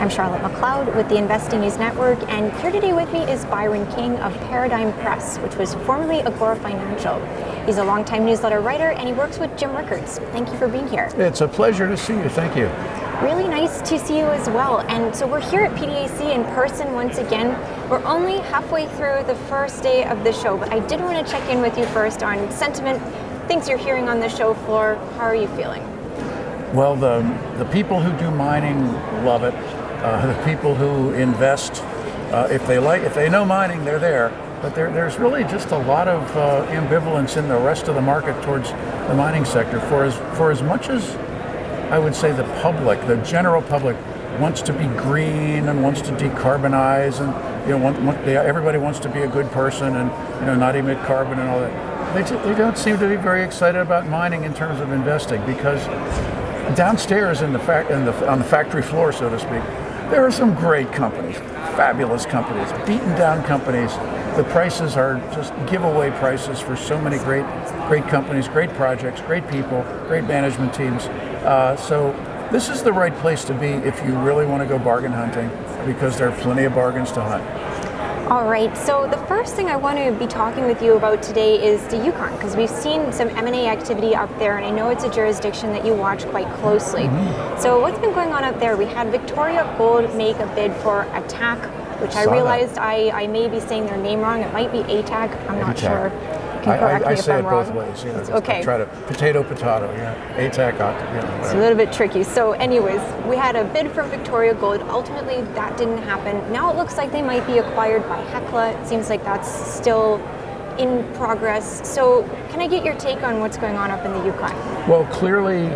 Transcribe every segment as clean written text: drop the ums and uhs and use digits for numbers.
I'm Charlotte McLeod with the Investing News Network, and here today with me is Byron King of Paradigm Press, which was formerly Agora Financial. He's a longtime newsletter writer, and he works with Jim Rickards. Thank you for being here. It's a pleasure to see you. Thank you. Really nice to see you as well. And so we're here at PDAC in person once again. We're only halfway through the first day of the show, but I did want to check in with you first on sentiment, things you're hearing on the show floor. How are you feeling? Well, the people who do mining love it. The people who invest, if they know mining, they're there. But there's really just a lot of ambivalence in the rest of the market towards the mining sector. For as much as I would say the public, the general public, wants to be green and wants to decarbonize, and everybody wants to be a good person and not emit carbon and all that. They don't seem to be very excited about mining in terms of investing, because downstairs on the factory floor, so to speak, there are some great companies, fabulous companies, beaten down companies. The prices are just giveaway prices for so many great companies, great projects, great people, great management teams. So this is the right place to be if you really want to go bargain hunting, because there are plenty of bargains to hunt. All right, so the first thing I want to be talking with you about today is the Yukon, because we've seen some M&A activity up there, and I know it's a jurisdiction that you watch quite closely. Mm-hmm. So what's been going on up there? We had Victoria Gold make a bid for ATAC, which I realized I may be saying their name wrong. It might be ATAC, I'm not sure. I say it both ways. Okay. Try to potato, ATAC, It's a little bit tricky. So anyways, we had a bid from Victoria Gold. Ultimately, that didn't happen. Now it looks like they might be acquired by Hecla. It seems like that's still in progress. So can I get your take on what's going on up in the Yukon? Well, clearly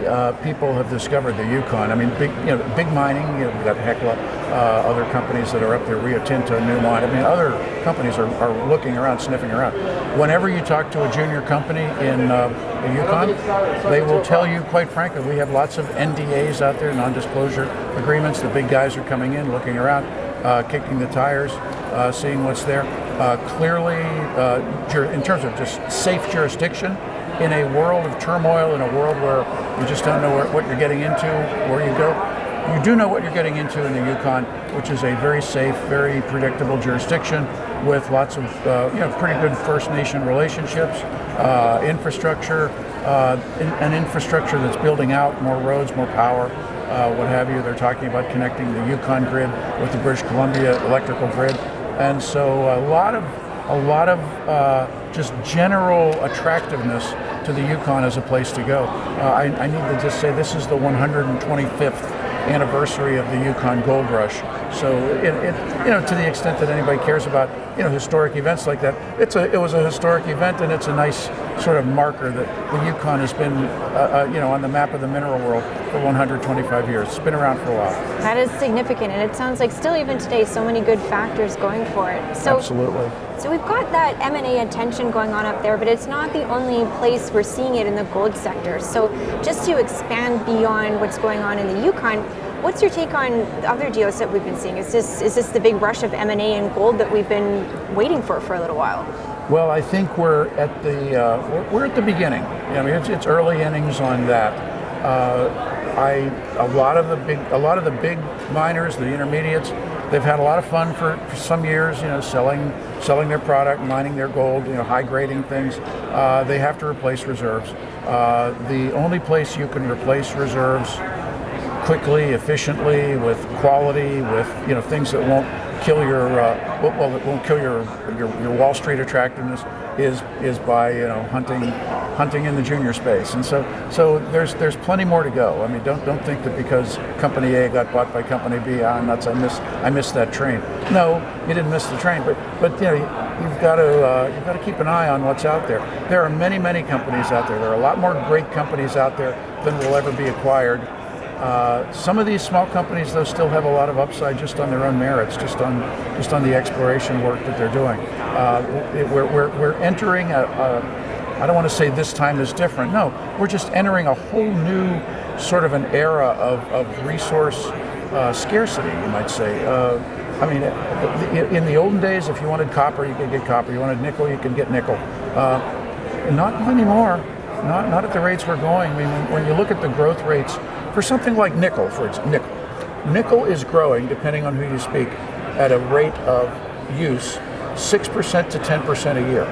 people have discovered the Yukon. I mean, big mining, we've got Hecla, other companies that are up there, Rio Tinto, Newmont. I mean, other companies are looking around, sniffing around. Whenever you talk to a junior company in the Yukon, they will tell you, quite frankly, we have lots of NDAs out there, non-disclosure agreements. The big guys are coming in, looking around, kicking the tires, seeing what's there. Clearly, in terms of just safe jurisdiction, in a world of turmoil, in a world where you just don't know what you're getting into, where you go, you do know what you're getting into in the Yukon, which is a very safe, very predictable jurisdiction with lots of pretty good First Nation relationships, infrastructure, an infrastructure that's building out more roads, more power, what have you. They're talking about connecting the Yukon grid with the British Columbia electrical grid. And so a lot of just general attractiveness to the Yukon as a place to go. I need to just say this is the 125th anniversary of the Yukon Gold Rush. So to the extent that anybody cares about historic events like that, it was a historic event, and it's a nice sort of marker that the Yukon has been on the map of the mineral world for 125 years. It's been around for a while. That is significant, and it sounds like still even today so many good factors going for it. So, absolutely. So we've got that M&A attention going on up there, but it's not the only place we're seeing it in the gold sector. So just to expand beyond what's going on in the Yukon, what's your take on the other deals that we've been seeing? Is this the big rush of M&A and gold that we've been waiting for a little while? Well, I think we're at the beginning. I mean, it's early innings on that. A lot of the big miners, the intermediates, they've had a lot of fun for some years. Selling their product, mining their gold, high grading things. They have to replace reserves. The only place you can replace reserves quickly, efficiently, with quality, with things that won't kill it won't kill your Wall Street attractiveness is by hunting in the junior space. And so there's plenty more to go. I mean, don't think that because Company A got bought by Company B, nuts, I missed that train. No, you didn't miss the train, but you've got to keep an eye on what's out there. There are many companies out there. There are a lot more great companies out there than will ever be acquired. Some of these small companies, though, still have a lot of upside just on their own merits, just on the exploration work that they're doing. We're entering I don't want to say this time is different. No, we're just entering a whole new sort of an era of resource scarcity, you might say. I mean, in the olden days, if you wanted copper, you could get copper. You wanted nickel, you could get nickel. Not anymore. Not at the rates we're going. I mean, when you look at the growth rates for something like nickel, for example, Nickel is growing, depending on who you speak, at a rate of use 6% to 10% a year.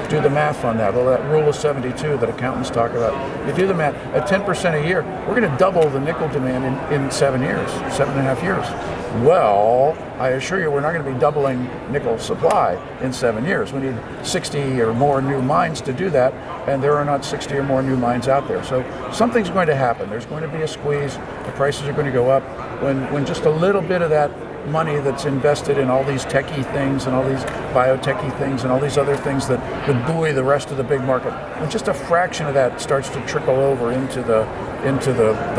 Do the math on that. Well, that rule of 72 that accountants talk about. You do the math, at 10% a year, we're going to double the nickel demand in 7 years, 7.5 years. Well, I assure you we're not going to be doubling nickel supply in 7 years. We need 60 or more new mines to do that, and there are not 60 or more new mines out there. So something's going to happen. There's going to be a squeeze. The prices are going to go up. When just a little bit of that money that's invested in all these techie things and all these biotechy things and all these other things that buoy the rest of the big market, when just a fraction of that starts to trickle over into the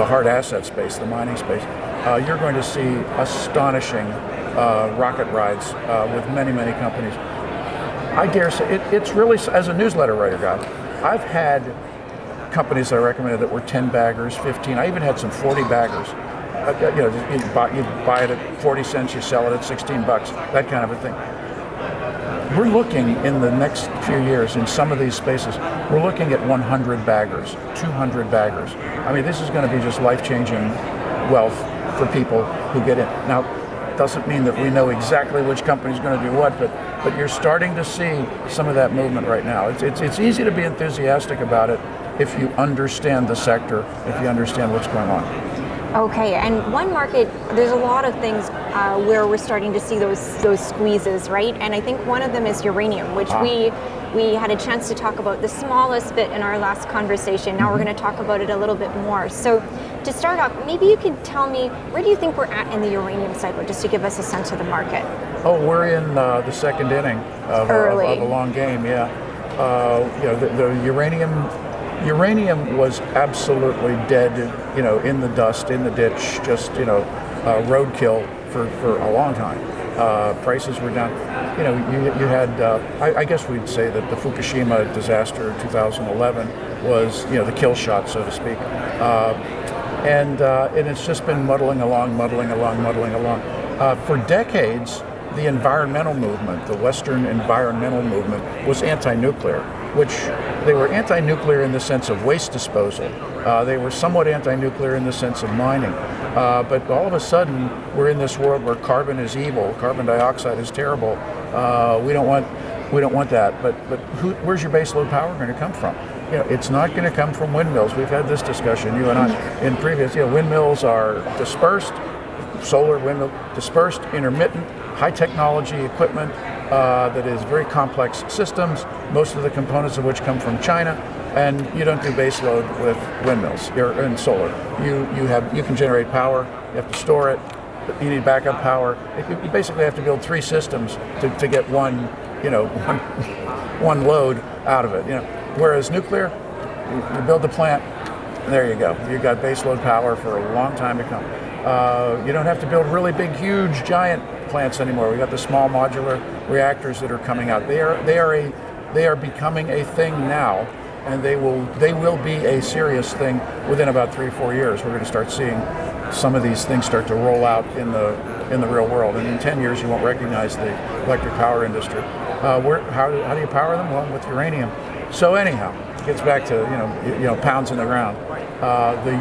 hard asset space, the mining space, you're going to see astonishing rocket rides with many, many companies. I dare say it's really, as a newsletter writer guy, I've had companies that I recommended that were 10 baggers, 15. I even had some 40 baggers. You buy it at 40 cents, you sell it at 16 bucks, that kind of a thing. We're looking in the next few years in some of these spaces, we're looking at 100 baggers, 200 baggers. I mean, this is going to be just life-changing wealth for people who get in. Now, doesn't mean that we know exactly which company is going to do what, but you're starting to see some of that movement right now. It's easy to be enthusiastic about it if you understand the sector, if you understand what's going on. Okay, and one market, there's a lot of things where we're starting to see those squeezes, right? And I think one of them is uranium, which we had a chance to talk about the smallest bit in our last conversation. Now we're going to talk about it a little bit more. So to start off, maybe you could tell me, where do you think we're at in the uranium cycle, just to give us a sense of the market? Oh, we're in the second inning of a long game, yeah. The uranium was absolutely dead, in the dust, in the ditch, just, roadkill for a long time. Prices were down. You had, I guess we'd say that the Fukushima disaster in 2011 was, the kill shot, so to speak. And it's just been muddling along. For decades, the environmental movement, the Western environmental movement, was anti-nuclear, which they were anti-nuclear in the sense of waste disposal. They were somewhat anti-nuclear in the sense of mining. But all of a sudden, we're in this world where carbon is evil, carbon dioxide is terrible. We don't want that. But where's your baseload power going to come from? It's not going to come from windmills. We've had this discussion, you and I, in previous. Windmills are dispersed, solar windmill, dispersed, intermittent, high technology equipment that is very complex systems, most of the components of which come from China, and you don't do baseload with windmills and solar. You can generate power, you have to store it, you need backup power. You basically have to build three systems to get one load out of it. Whereas nuclear, you build the plant, and there you go. You've got baseload power for a long time to come. You don't have to build really big, huge, giant plants anymore. We've got the small modular reactors that are coming out. They are becoming a thing now, and they will be a serious thing within about 3-4 years. We're going to start seeing some of these things start to roll out in the real world. And in 10 years, you won't recognize the electric power industry. How do you power them? Well, with uranium. So anyhow, it gets back to pounds in the ground. The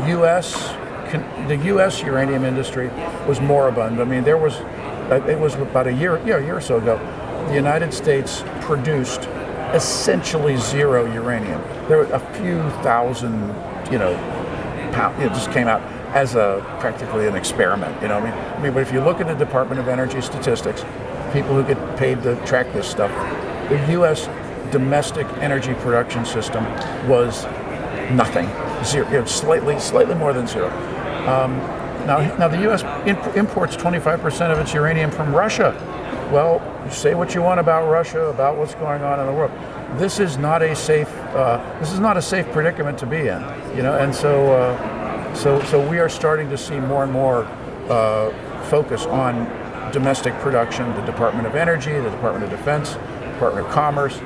U.S. uranium industry was moribund. I mean, it was about a year or so ago. The United States produced essentially zero uranium. There were a few thousand, pounds. It just came out as practically an experiment. I mean, but if you look at the Department of Energy statistics, people who get paid to track this stuff, the U.S. domestic energy production system was nothing, zero, slightly more than zero. Now the U.S. imports 25% of its uranium from Russia. Well, say what you want about Russia, about what's going on in the world. This is not a safe predicament to be in, And so we are starting to see more and more focus on domestic production. The Department of Energy, the Department of Defense, Department of Commerce,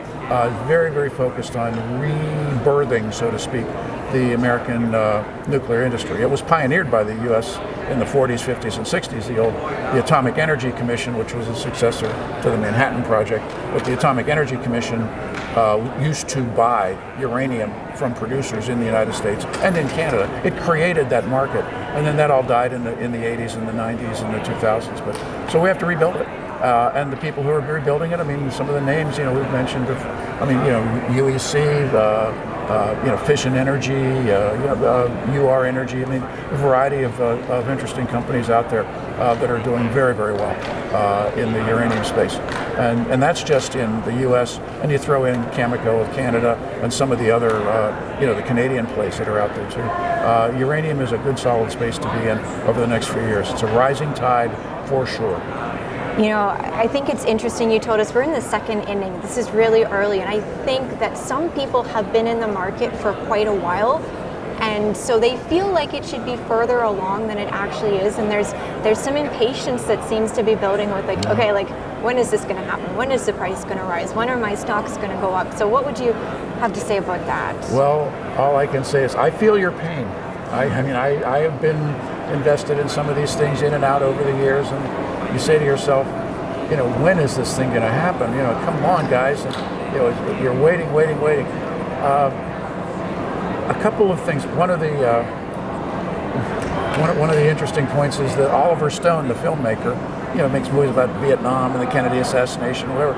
very, very focused on rebirthing, so to speak, the American nuclear industry. It was pioneered by the U.S. in the 40s, 50s, and 60s, the Atomic Energy Commission, which was a successor to the Manhattan Project. But the Atomic Energy Commission used to buy uranium from producers in the United States and in Canada. It created that market, and then that all died in the 80s and the 90s and the 2000s. But so we have to rebuild it. And the people who are rebuilding it, I mean, some of the names, we've mentioned, UEC, Fission Energy, UR Energy. I mean, a variety of interesting companies out there that are doing very, very well in the uranium space. And that's just in the U.S. And you throw in Cameco of Canada and some of the other, the Canadian plays that are out there too. Uranium is a good, solid space to be in over the next few years. It's a rising tide for sure. I think it's interesting you told us we're in the second inning. This is really early, and I think that some people have been in the market for quite a while, and so they feel like it should be further along than it actually is, and there's some impatience that seems to be building with when is this going to happen? When is the price going to rise? When are my stocks going to go up? So what would you have to say about that? Well, all I can say is I feel your pain. I have been invested in some of these things in and out over the years, and you say to yourself, when is this thing going to happen? Come on, guys. And, you're waiting. A couple of things. One of the interesting points is that Oliver Stone, the filmmaker, makes movies about Vietnam and the Kennedy assassination, whatever.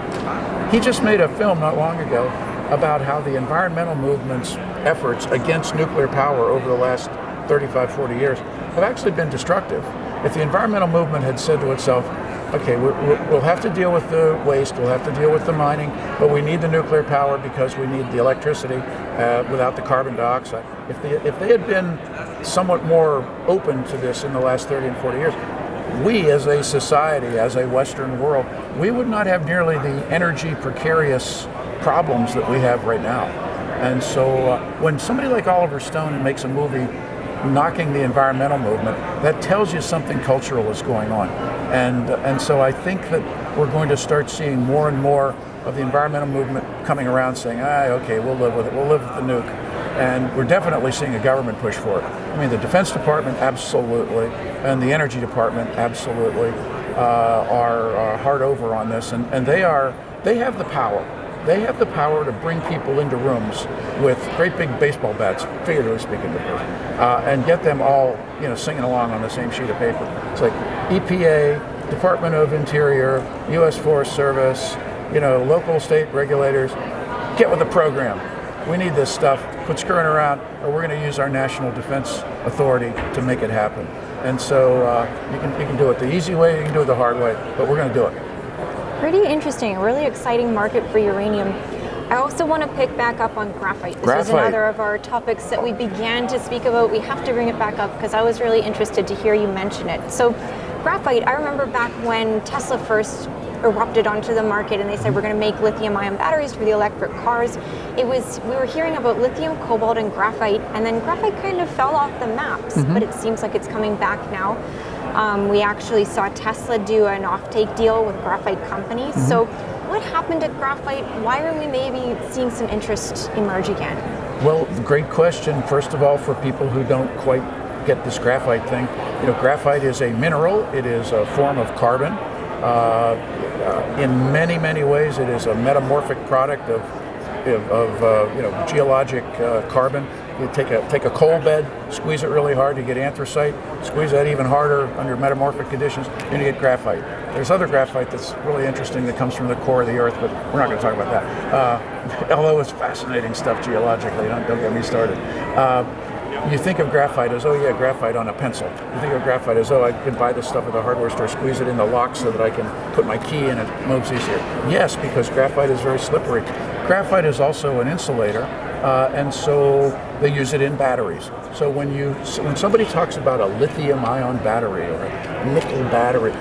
He just made a film not long ago about how the environmental movement's efforts against nuclear power over the last 35, 40 years have actually been destructive. If the environmental movement had said to itself, okay, we'll have to deal with the waste, we'll have to deal with the mining, but we need the nuclear power because we need the electricity without the carbon dioxide. If they had been somewhat more open to this in the last 30 and 40 years, we as a society, as a Western world, we would not have nearly the energy precarious problems that we have right now. And so when somebody like Oliver Stone makes a movie knocking the environmental movement, that tells you something cultural is going on. And so I think that we're going to start seeing more and more of the environmental movement coming around saying, okay, we'll live with it, we'll live with the nuke. And we're definitely seeing a government push for it. I mean, the Defense Department, absolutely, and the Energy Department, absolutely, are hard over on this. And they have the power. They have the power to bring people into rooms with great big baseball bats, figuratively speaking, and get them all, singing along on the same sheet of paper. It's like EPA, Department of Interior, U.S. Forest Service, local, state regulators, get with the program. We need this stuff. Quit screwing around, or we're going to use our National Defense Authority to make it happen. And so you can do it the easy way, you can do it the hard way, but we're going to do it. Pretty interesting, a really exciting market for uranium. I also want to pick back up on graphite. This is another of our topics that we began to speak about. We have to bring it back up because I was really interested to hear you mention it. So graphite, I remember back when Tesla first erupted onto the market and they said we're going to make lithium-ion batteries for the electric cars. We were hearing about lithium, cobalt, and graphite, and then graphite kind of fell off the maps, but it seems like it's coming back now. We actually saw Tesla do an offtake deal with graphite companies. So what happened to graphite? Why are we maybe seeing some interest emerge again? Well, great question. First of all, for people who don't quite get this graphite thing, graphite is a mineral. It is a form of carbon. In many, many ways, it is a metamorphic product of geologic carbon. You take a coal bed, squeeze it really hard, you get anthracite. Squeeze that even harder under metamorphic conditions, and you get graphite. There's other graphite that's really interesting that comes from the core of the earth, but we're not going to talk about that. Although it's fascinating stuff geologically, don't get me started. You think of graphite as, graphite on a pencil. You think of graphite as, I can buy this stuff at the hardware store, squeeze it in the lock so that I can put my key in, it moves easier. Yes, because graphite is very slippery. Graphite is also an insulator, and so they use it in batteries. So when somebody talks about a lithium-ion battery or a nickel battery,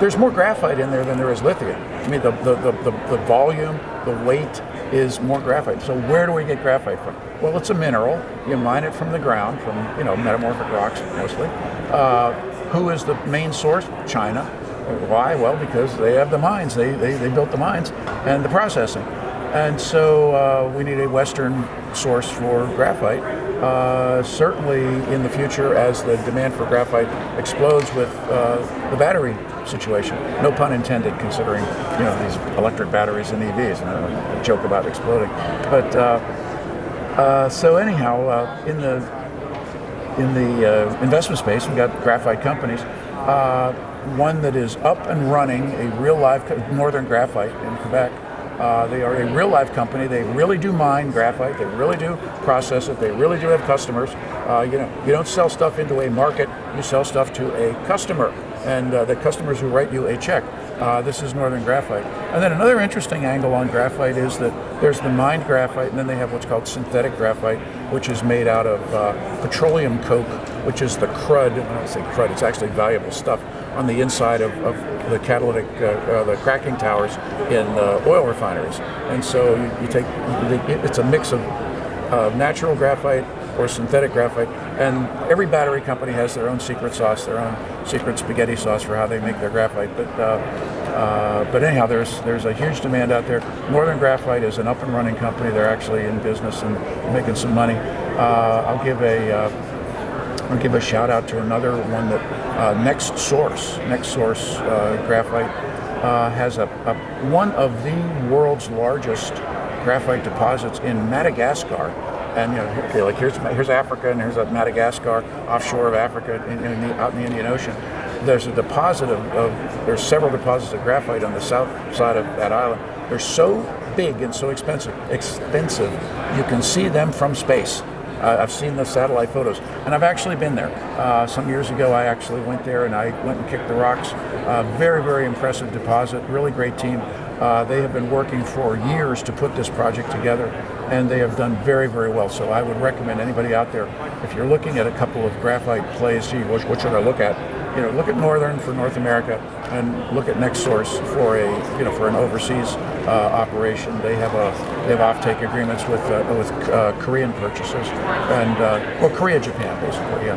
there's more graphite in there than there is lithium. I mean, the volume, the weight is more graphite. So where do we get graphite from? Well, it's a mineral. You mine it from the ground, from metamorphic rocks mostly. Who is the main source? China. Why? Well, because they have the mines. They built the mines and the processing. And so we need a Western source for graphite. certainly in the future, as the demand for graphite explodes with the battery situation. No pun intended, considering these electric batteries in EVs. And I joke about exploding, but so anyhow, in the investment space, we've got graphite companies. One that is up and running, a real live Northern Graphite in Quebec. They are a real live company. They really do mine graphite. They really do process it. They really do have customers. You don't sell stuff into a market. You sell stuff to a customer, and the customers who write you a check. This is Northern Graphite. And then another interesting angle on graphite is that there's the mined graphite, and then they have what's called synthetic graphite, which is made out of petroleum coke, which is the crud. I don't say crud, it's actually valuable stuff on the inside of the catalytic, the cracking towers in oil refineries. And so you take, it's a mix of natural graphite or synthetic graphite, and every battery company has their own secret sauce, their own secret spaghetti sauce for how they make their graphite. But anyhow, there's a huge demand out there. Northern Graphite is an up and running company. They're actually in business and making some money. I'll give a shout out to another one that Next Source Graphite has one of the world's largest graphite deposits in Madagascar. And like here's Africa, and here's Madagascar, offshore of Africa, out in the Indian Ocean. There's a deposit there's several deposits of graphite on the south side of that island. They're so big and so expensive, you can see them from space. I've seen the satellite photos, and I've actually been there. Some years ago, I actually went there, and I went and kicked the rocks. Very, very impressive deposit, really great team. They have been working for years to put this project together, and they have done very, very well. So I would recommend anybody out there, if you're looking at a couple of graphite plays, what should I look at? Look at Northern for North America, and look at Next Source for an overseas operation. They have offtake agreements with Korean purchasers, and Korea, Japan, basically. Yeah,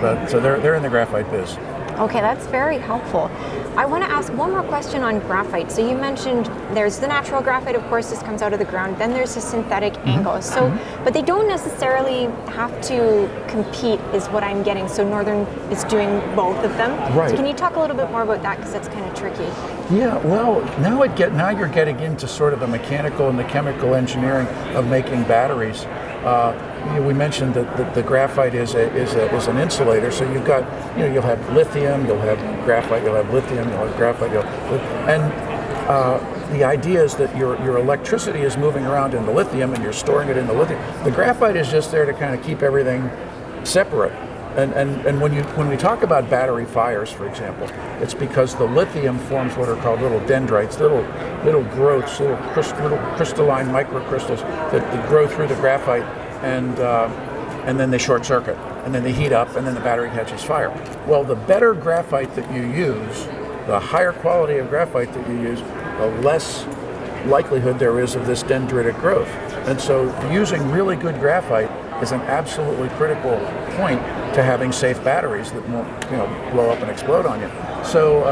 but so they're in the graphite biz. Okay, that's very helpful. I want to ask one more question on graphite. So you mentioned there's the natural graphite, of course, this comes out of the ground. Then there's the synthetic angle. So, but they don't necessarily have to compete, is what I'm getting. So Northern is doing both of them. Right. So can you talk a little bit more about that, because that's kind of tricky? Yeah. Well, now you're getting into sort of the mechanical and the chemical engineering of making batteries. We mentioned that the graphite is an insulator. So you've got, you'll have lithium, you'll have graphite, you'll have lithium, you'll have graphite, and the idea is that your electricity is moving around in the lithium, and you're storing it in the lithium. The graphite is just there to kind of keep everything separate. And when we talk about battery fires, for example, it's because the lithium forms what are called little dendrites, little growths, little crystalline microcrystals that grow through the graphite, and then they short circuit, and then they heat up, and then the battery catches fire. Well, the better graphite that you use, the higher quality of graphite that you use, the less likelihood there is of this dendritic growth. And so using really good graphite is an absolutely critical point to having safe batteries that won't blow up and explode on you. So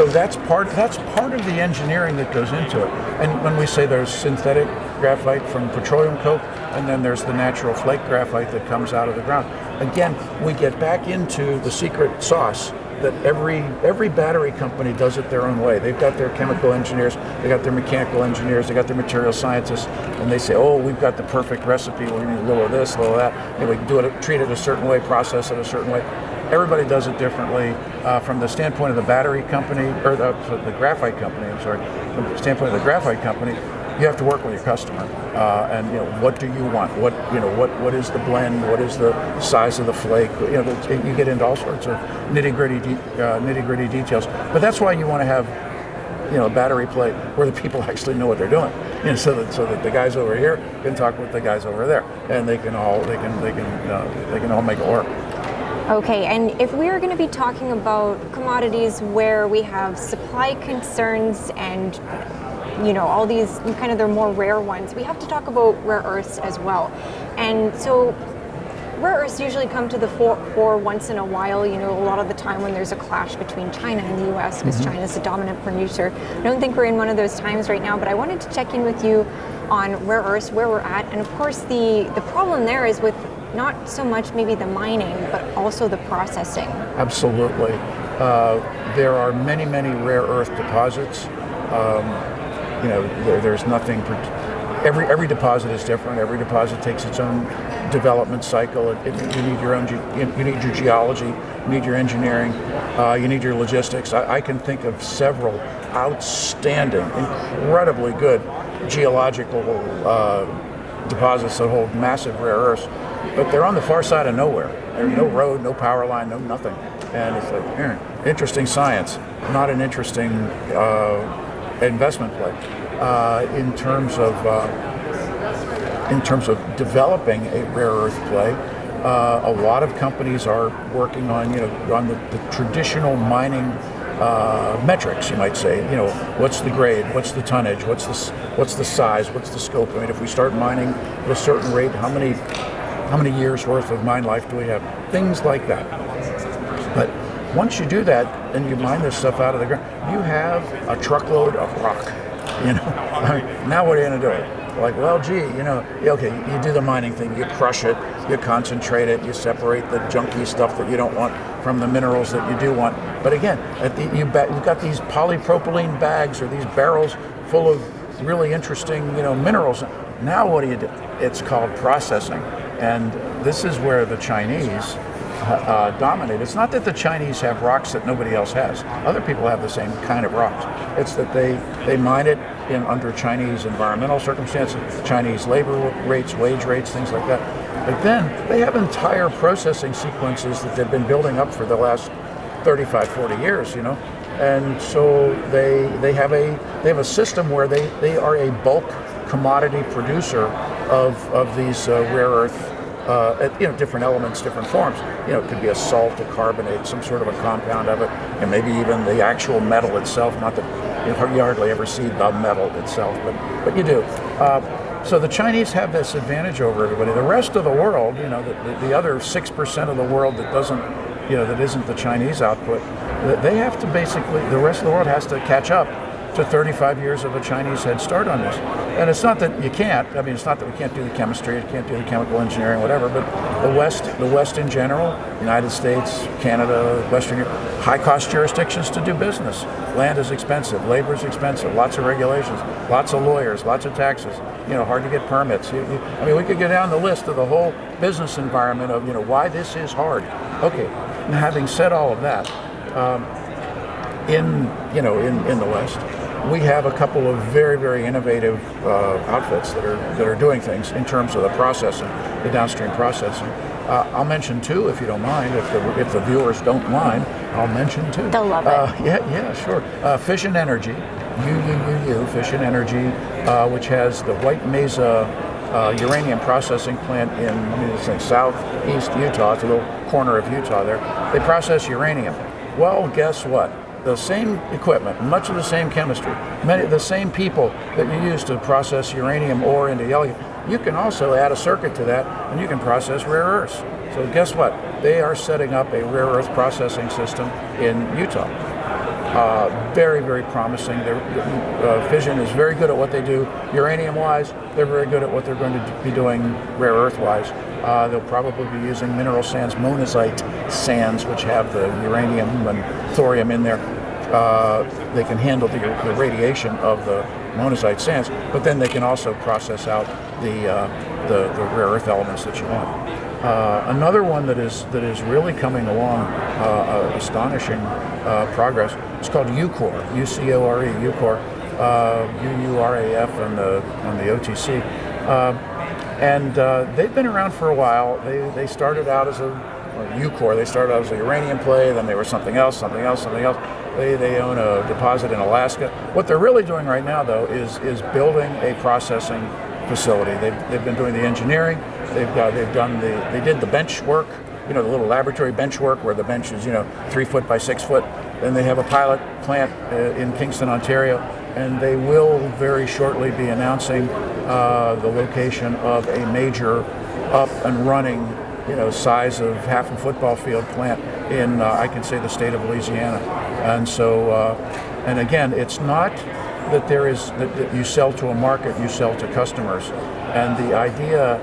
that's part of the engineering that goes into it. And when we say there's synthetic graphite from petroleum coke, and then there's the natural flake graphite that comes out of the ground. Again, we get back into the secret sauce that every battery company does it their own way. They've got their chemical engineers, they got their mechanical engineers, they got their material scientists, and they say, oh, we've got the perfect recipe. We need a little of this, a little of that, and we can treat it a certain way, process it a certain way. Everybody does it differently. From the standpoint of the battery company, or the graphite company, from the standpoint of the graphite company, you have to work with your customer, and what do you want? What is the blend? What is the size of the flake? You get into all sorts of nitty-gritty details. But that's why you want to have a battery plate where the people actually know what they're doing, so that the guys over here can talk with the guys over there, and they can all make it work. Okay, and if we are going to be talking about commodities where we have supply concerns and all these kind of their more rare ones, we have to talk about rare earths as well. And so rare earths usually come to the fore once in a while, a lot of the time when there's a clash between China and the US, because China's the dominant producer. I don't think we're in one of those times right now, but I wanted to check in with you on rare earths, where we're at. And of course, the problem there is with not so much maybe the mining, but also the processing. Absolutely. There are many, many rare earth deposits. There's nothing. Every deposit is different. Every deposit takes its own development cycle. You need your own. You need your geology. You need your engineering. You need your logistics. I can think of several outstanding, incredibly good geological deposits that hold massive rare earths, but they're on the far side of nowhere. There's no road, no power line, no nothing. And it's like, interesting science, not an interesting investment play. In terms of developing a rare earth play, a lot of companies are working on the traditional mining metrics, you might say. What's the grade, what's the tonnage, what's the size, what's the scope. I mean, if we start mining at a certain rate, how many years worth of mine life do we have? Things like that. But once you do that and you mine this stuff out of the ground, you have a truckload of rock. Now what are you going to do? Like, well, gee, okay, you do the mining thing, you crush it, you concentrate it, you separate the junky stuff that you don't want from the minerals that you do want. But again, you've got these polypropylene bags or these barrels full of really interesting, minerals. Now what do you do? It's called processing. And this is where the Chinese dominate. It's not that the Chinese have rocks that nobody else has. Other people have the same kind of rocks. It's that they mine it under Chinese environmental circumstances, Chinese labor rates, wage rates, things like that. But then they have entire processing sequences that they've been building up for the last 35, 40 years, And so they have a system where they are a bulk commodity producer of these rare earth different elements, different forms. It could be a salt, a carbonate, some sort of a compound of it, and maybe even the actual metal itself. Not that you hardly ever see the metal itself, but you do. So the Chinese have this advantage over everybody. The rest of the world, the other 6% of the world that doesn't, that isn't the Chinese output, they have to basically, the rest of the world has to catch up to 35 years of a Chinese head start on this. And it's not that you can't. I mean, it's not that we can't do the chemistry, we can't do the chemical engineering, whatever. But the West in general, United States, Canada, Western Europe, high-cost jurisdictions to do business. Land is expensive, labor is expensive, lots of regulations, lots of lawyers, lots of taxes. Hard to get permits. I mean, we could go down the list of the whole business environment of why this is hard. Okay, and having said all of that, in the West, we have a couple of very, very innovative outfits that are doing things in terms of the processing, the downstream processing. I'll mention two, if you don't mind. If the viewers don't mind, I'll mention two. They'll love it. Yeah, sure. Fission Energy, Fission Energy, which has the White Mesa uranium processing plant in southeast Utah. It's a little corner of Utah there. They process uranium. Well, guess what? The same equipment, much of the same chemistry, many of the same people that you use to process uranium ore into yellow, you can also add a circuit to that and you can process rare earths. So guess what? They are setting up a rare earth processing system in Utah. Very, very promising. Fission is very good at what they do uranium-wise. They're very good at what they're going to be doing rare earth-wise. They'll probably be using mineral sands, monazite sands, which have the uranium and thorium in there. They can handle the radiation of the monazite sands, but then they can also process out the rare earth elements that you want. Another one that is really coming along, astonishing progress. It's called UCOR, U-C-O-R-E, UCOR, UURAF on the OTC, and they've been around for a while. They started out as UCOR. They started out as a uranium play, then they were something else. They own a deposit in Alaska. What they're really doing right now, though, is building a processing facility. They've been doing the engineering. They did the bench work, the little laboratory bench work where the bench is 3 foot by 6 foot. Then they have a pilot plant in Kingston, Ontario, and they will very shortly be announcing the location of a major up and running size of half a football field plant in, I can say, the state of Louisiana. And so, and again, it's not that that you sell to a market, you sell to customers. And the idea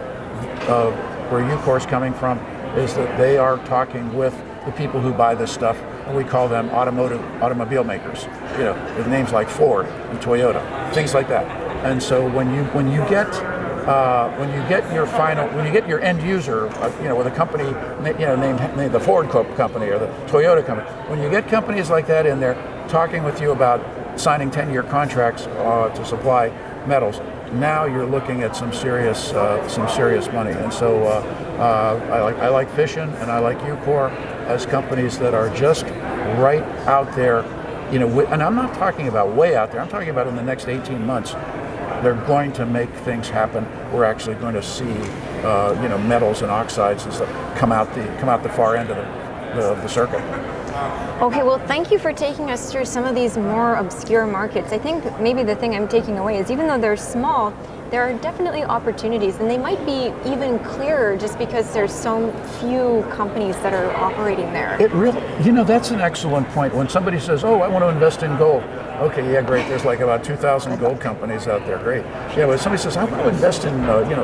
of where Yukon is coming from is that they are talking with the people who buy this stuff, and we call them automobile makers, with names like Ford and Toyota, things like that. And so when you get your end user, with a company, named the Ford company or the Toyota company, when you get companies like that in there talking with you about signing 10-year contracts to supply metals, now you're looking at some serious money. And so I like Fission and I like Yukon as companies that are just right out there, and I'm not talking about way out there. I'm talking about in the next 18 months. They're going to make things happen. We're actually going to see, metals and oxides and stuff come out the far end of the circuit. Okay, well, thank you for taking us through some of these more obscure markets. I think maybe the thing I'm taking away is even though they're small, there are definitely opportunities, and they might be even clearer just because there's so few companies that are operating there. It really, that's an excellent point. When somebody says, "Oh, I want to invest in gold," okay, yeah, great. There's like about 2,000 gold companies out there. Great. Yeah, but somebody says, "I want to invest in,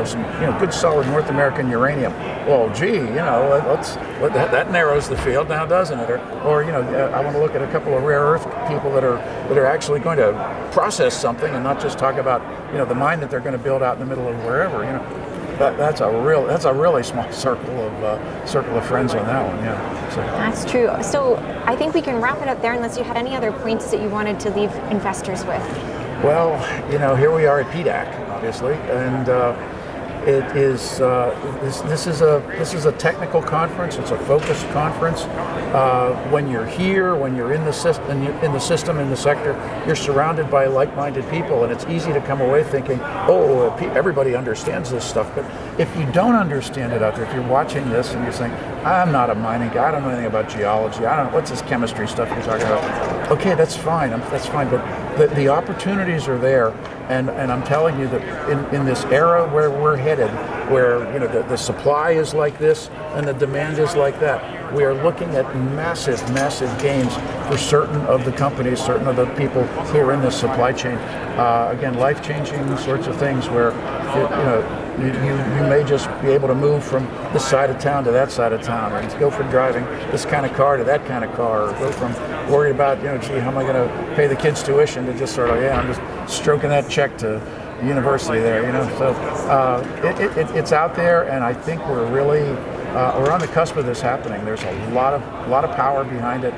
some, good solid North American uranium." Well, gee, that narrows the field now, doesn't it? Or I want to look at a couple of rare earth people that are actually going to process something and not just talk about, the mine that they're going to build out in the middle of wherever. That's a really small circle of friends on that one. Yeah. So. That's true. So I think we can wrap it up there, unless you had any other points that you wanted to leave investors with. Well, here we are at PDAC, obviously, and it is this is a technical conference. It's a focused conference. When you're here, when you're in the system, in the sector, you're surrounded by like-minded people, and it's easy to come away thinking, "Oh, everybody understands this stuff." But if you don't understand it out there, if you're watching this and you're saying, "I'm not a mining guy. I don't know anything about geology. I don't know what's this chemistry stuff you're talking about." Okay, that's fine. That's fine. But the opportunities are there. And I'm telling you that in this era where we're headed, where the supply is like this and the demand is like that, we are looking at massive gains for certain of the companies, certain of the people who are in this supply chain. Again, life-changing sorts of things where you may just be able to move from this side of town to that side of town, or to go from driving this kind of car to that kind of car, or go from worried about, gee, how am I going to pay the kids' tuition, to just sort of, I'm just stroking that check to the university there, So it's out there, and I think we're really we're on the cusp of this happening. There's a lot of power behind it.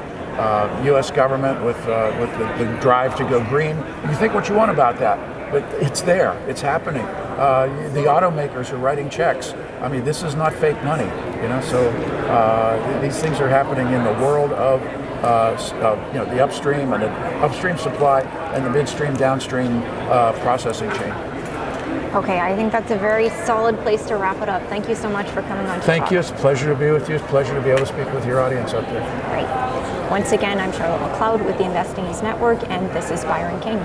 U.S. government with the drive to go green. You think what you want about that, but it's there. It's happening. The automakers are writing checks. I mean, this is not fake money, So these things are happening in the world of the upstream and the upstream supply and the midstream, downstream processing chain. Okay, I think that's a very solid place to wrap it up. Thank you so much for coming on. Thank you. It's a pleasure to be with you. It's a pleasure to be able to speak with your audience out there. Great. Once again, I'm Charlotte McLeod with the Investing East Network, and this is Byron King.